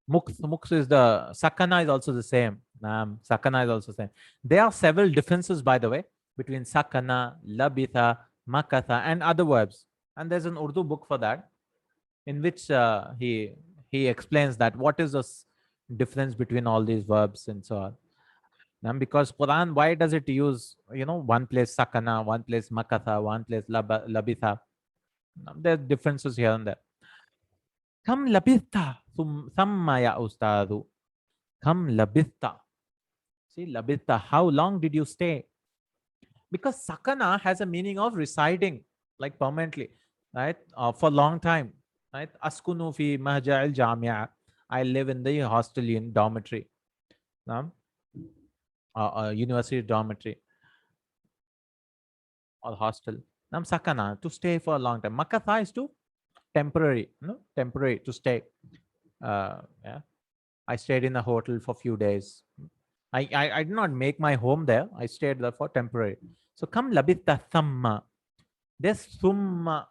Muks is the sakana is also the same. Sakana is also the same. There are several differences, by the way, between sakana, labitha, makatha, and other verbs. And there's an Urdu book for that, in which he explains that what is the difference between all these verbs and so on. Because Quran, why does it use, one place sakana, one place makatha, one place labitha? There's differences here and there. Kam labitha thamma ya ustadu. Kam labitha. See, labitha, how long did you stay? Because sakana has a meaning of residing, like permanently, right? For a long time, right? Askunu fi mahja'il jamia. I live in the hostel in dormitory. University dormitory or hostel. Sakana, to stay for a long time. Makatha is to temporary, temporary, to stay. Yeah. I stayed in a hotel for a few days. I did not make my home there. I stayed there for temporary. So kam labitha thamma. This summa.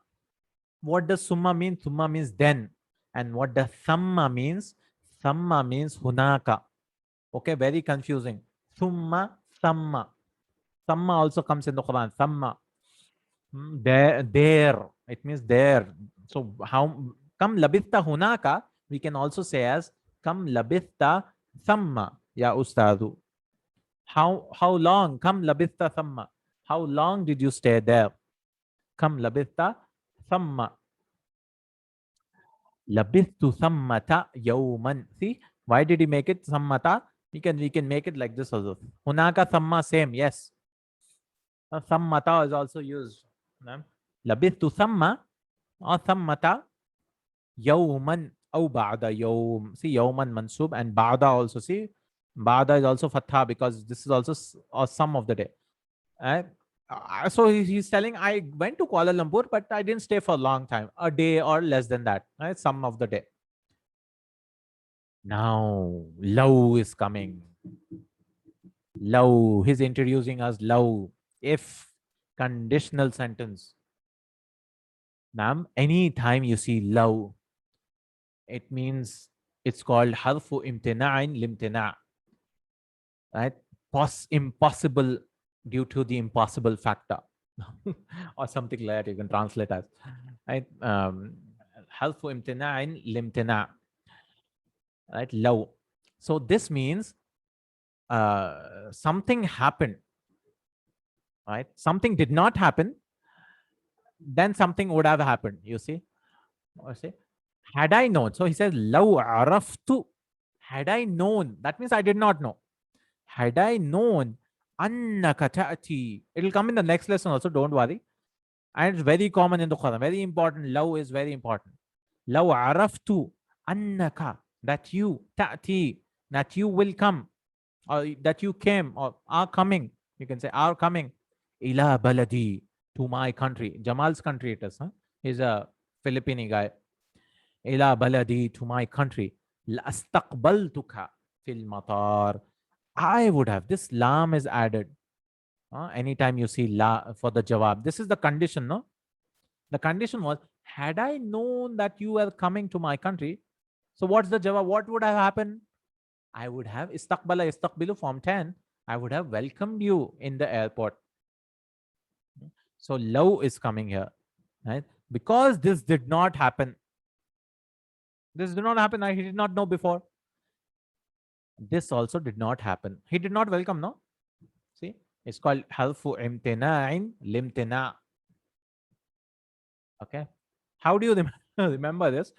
What does summa mean? Summa means then. And what does thamma means? Thamma means hunaka. Okay, very confusing. Summa, thamma. Thamma also comes in the Quran. Thamma. There. It means there. So how kam labitha hunaka, we can also say as kam labitha thamma ya ustadu. How long? Kam labitha thamma. How long did you stay there? Kam labitha thamma. Labithu thammata yawman. See, why did he make it thammata? We can make it like this also. Hunaka thamma, same, yes. Thammata is also used. Labithu thamma or thammata yawman aw ba'da yawm. See, yawman mansub, and ba'da also. See, ba'da is also fatha because this is also some of the day. So he's telling, I went to Kuala Lumpur, but I didn't stay for a long time, a day or less than that, right? Some of the day. Now, law is coming. Law, he's introducing us law. If conditional sentence. Now, anytime you see law, it means it's called harfu imtina'in limtina', right? Impossible due to the impossible factor. Or something like that you can translate as, right? Harfu imtina'in limtina', right? Law. So this means something happened, right? Something did not happen, then something would have happened, you see. Or say, had I known. So he says, law araftu. Had I known, that means I did not know. Had I known, annaka ta'ati. It will come in the next lesson also, don't worry. And it's very common in the Quran. Very important. Law is very important. Law araftu annaka. That you, ta'ati. That you will come. Or that you came or are coming. You can say are coming. Ila baladi. To my country. Jamal's country it is. Huh? He's a Filipino guy. Ila baladi. To my country. لأستقبلتك في المطار. I would have. This lam is added. Anytime you see la for the jawab. This is the condition, no? The condition was, had I known that you were coming to my country, so what's the jawab? What would have happened? I would have istaqbala istaqbilu form 10. I would have welcomed you in the airport. So law is coming here, right? Because this did not happen. This did not happen. He did not know before. This also did not happen. He did not welcome, no? See, it's called halfu imtina'in limtina'. Okay. How do you remember this?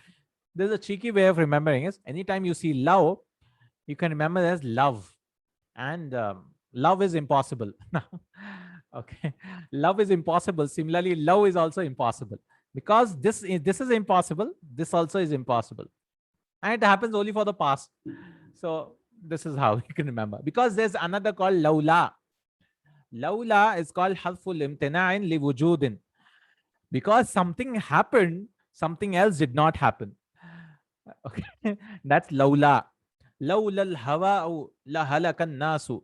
There's a cheeky way of remembering is anytime you see love, you can remember it as love. And love is impossible. Okay. Love is impossible. Similarly, love is also impossible. Because this is impossible, this also is impossible. And it happens only for the past. So this is how you can remember. Because there's another called lawla. Lawla is called halful imtina'in li wujudin. Because something happened, something else did not happen. Okay, that's lawla. Lawla al-hawa'u la halakan nasu.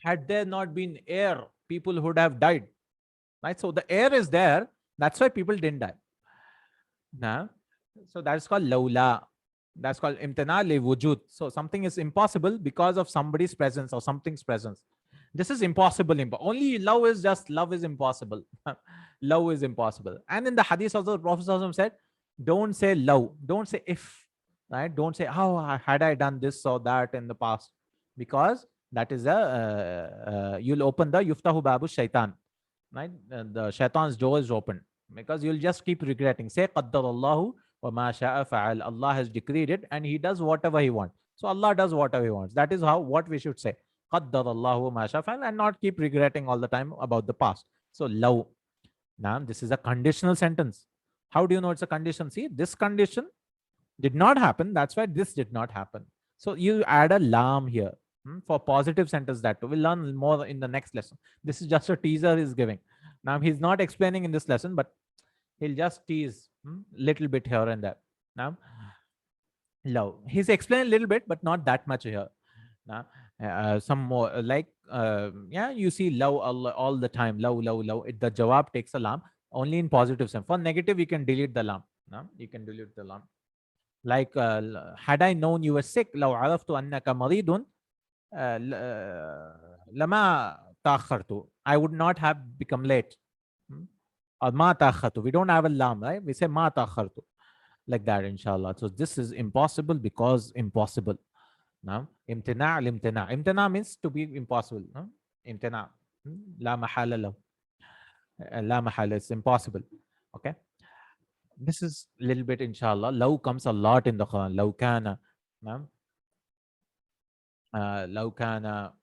Had there not been air, people would have died. Right? So the air is there. That's why people didn't die. Now, so that's called lawla. That's called imtina li wujud. So something is impossible because of somebody's presence or something's presence. This is impossible. Only love is just love is impossible. Love is impossible. And in the hadith also, the Prophet said, don't say love. Don't say if. Right? Don't say, oh, had I done this or that in the past. Because that is you'll open the yuftahu babu shaitan. Right? The shaitan's door is open. Because you'll just keep regretting. Say, qaddarallahu wa ma sha'a fa'al. Allah has decreed it and he does whatever he wants. So Allah does whatever he wants. That is what we should say. Qaddarallahu ma sha'a fa'al, and not keep regretting all the time about the past. So law. Now this is a conditional sentence. How do you know it's a condition? See, this condition did not happen. That's why this did not happen. So you add a lam here for positive sentence that too. We'll learn more in the next lesson. This is just a teaser he's giving. Now he's not explaining in this lesson, but he'll just tease little bit here and there. Now, love. He's explained a little bit, but not that much here. Now, some more like yeah, you see love all the time. Love. The jawab takes a lam only in positive sense. For negative, you can delete the lam. No? You can delete the lam. Like had I known you were sick, لو عرفت أنك مريض لما تأخرت. I would not have become late. Or ما تأخرت. We don't have a lam, right? We say ما تأخرت. Like that, inshallah. So this is impossible because impossible. Now, imtina limtina. Imtina means to be impossible. No? Imtina. La mahala lahu. La mahala. It's impossible. Okay. This is a little bit, inshallah. Law comes a lot in the Quran. Law kana. Law kana.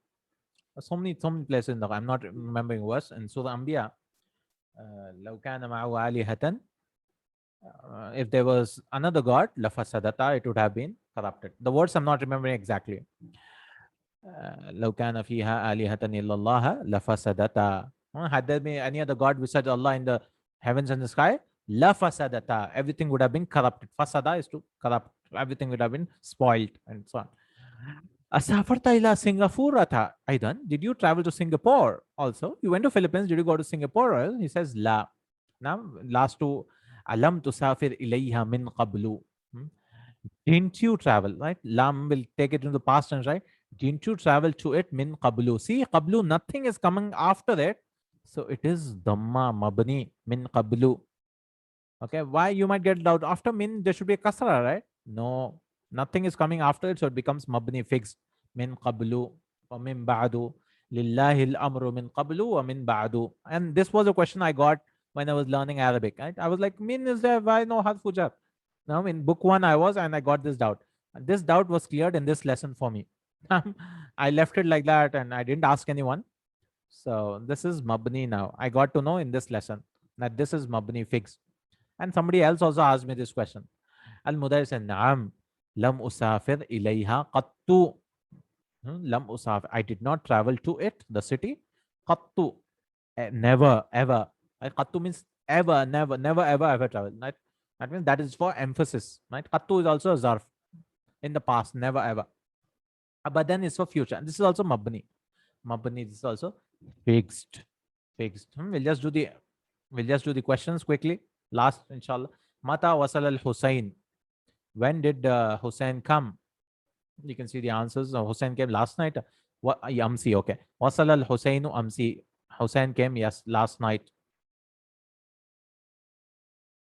So many places in the Quran. I'm not remembering words. In Surah Anbiya. Law kana ma'u alihatan. If there was another god, lafasadata, it would have been corrupted. The words I'm not remembering exactly. لو كان فيها آلهة إلا الله لفسدتا. Had there been any other god besides Allah in the heavens and the sky, lafasadata, everything would have been corrupted. Fasada is to corrupt. Everything would have been spoiled and so on. Asafarta ila Singapore aidan. Did you travel to Singapore also? You went to Philippines. Did you go to Singapore? He says la. Now last two. Alam tusafir ilayha min qablu. Didn't you travel? Right? Lam will take it into the past tense, right? Didn't you travel to it min qablu? See, qablu, nothing is coming after it. So it is dhamma mabni min qablu. Okay, why you might get doubt? After min, there should be a kasra, right? No, nothing is coming after it, so it becomes mabni fixed. Min qablu wa min ba'du. Lillahi al-amru min qablu wa min ba'du. And this was a question I got when I was learning Arabic. Right? I was like, min is there? Why no harf jar? Now in book one I was, and I got this doubt. And this doubt was cleared in this lesson for me. I left it like that, and I didn't ask anyone. So this is mabni now. I got to know in this lesson that this is mabni fixed. And somebody else also asked me this question. Al Mudair said, Naam, lam usafir ilayha qattu. Lam usafir. I did not travel to it, the city. Qattu. Never, ever. Qattu means ever, never, never, ever, ever travel. Right? That means that is for emphasis. Right? Qattu is also a zarf in the past, never, ever. But then it's for future. And this is also mabni. Mabni, this is also fixed. Fixed. We'll just do the questions quickly. Last, inshallah. Mata wasal al Hussein. When did Hussein come? You can see the answers. Hussein came last night. What Amsi, okay. Wasal al Husseinu Amsi. Hussein came, yes, last night.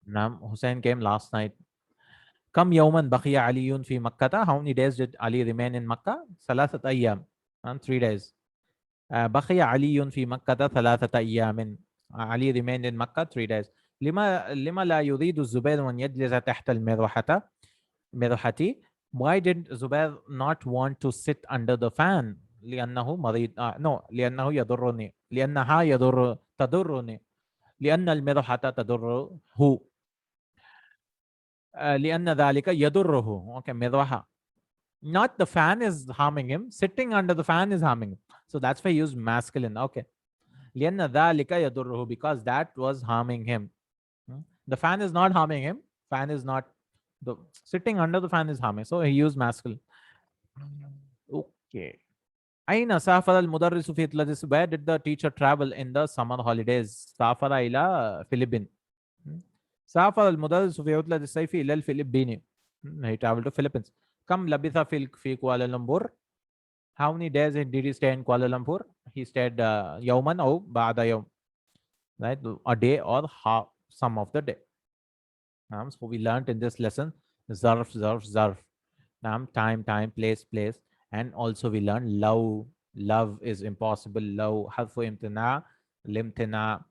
Nam, Hussein came last night. Kam yawman baqiya Aliyun fi Makkah. How many days did Ali remain in Makkah? Salasat ayyam. 3 days. Baqiya Aliyun fi Makkah thalathat ayyamin. Ali remained in Makkah 3 days. لما لا يريد الزبير أن يجلس تحت المروحة مرحتي. Why did Zubair not want to sit under the fan? لأنه مريض. No, لأنه يضرني. لأنها تضرني. لأن المروحة تضره. لأن ذلك يضره. Okay, مروحة. Not the fan is harming him. Sitting under the fan is harming him. So that's why he used masculine. Okay. لأن ذلك يضره, because that was harming him. The fan is not harming him. Fan is not, the sitting under the fan is harming. So he used masculine. Okay. أين سافر المدرس في طلع. Where did the teacher travel in the summer holidays? سافر إلى فلبين. سافر المدرس في عطلة الصيف إلى الفلبين. He traveled to Philippines. كم لبث في كوالالمبور. How many days did he stay in Kuala Lumpur? He stayed يوما أو بعد يوم. Right? A day or half, some of the day. So we learned in this lesson zarf, zarf, zarf. Time, time, place, place. And also we learned love. Love is impossible. Love, harfu imtina, limtina.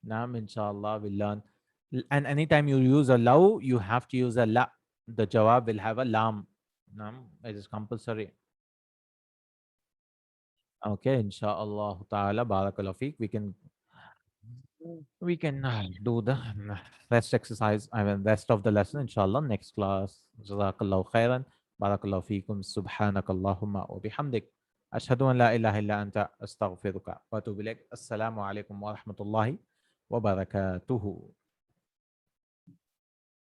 Inshallah, we learn. And anytime you use a love, you have to use a la. The jawab will have a lam. It is compulsory. Okay, inshallah ta'ala, barakallahu feek. We can do the rest exercise, I mean rest of the lesson, inshallah, next class. Jazakallahu khairan. Barakallahu feekum. Subhanakallahumma wa bihamdik. Ashhadu an la ilaha illa anta astaghfiruka wa atubu ilaik. Assalamu alaikum wa rahmatullahi wa barakatuhu.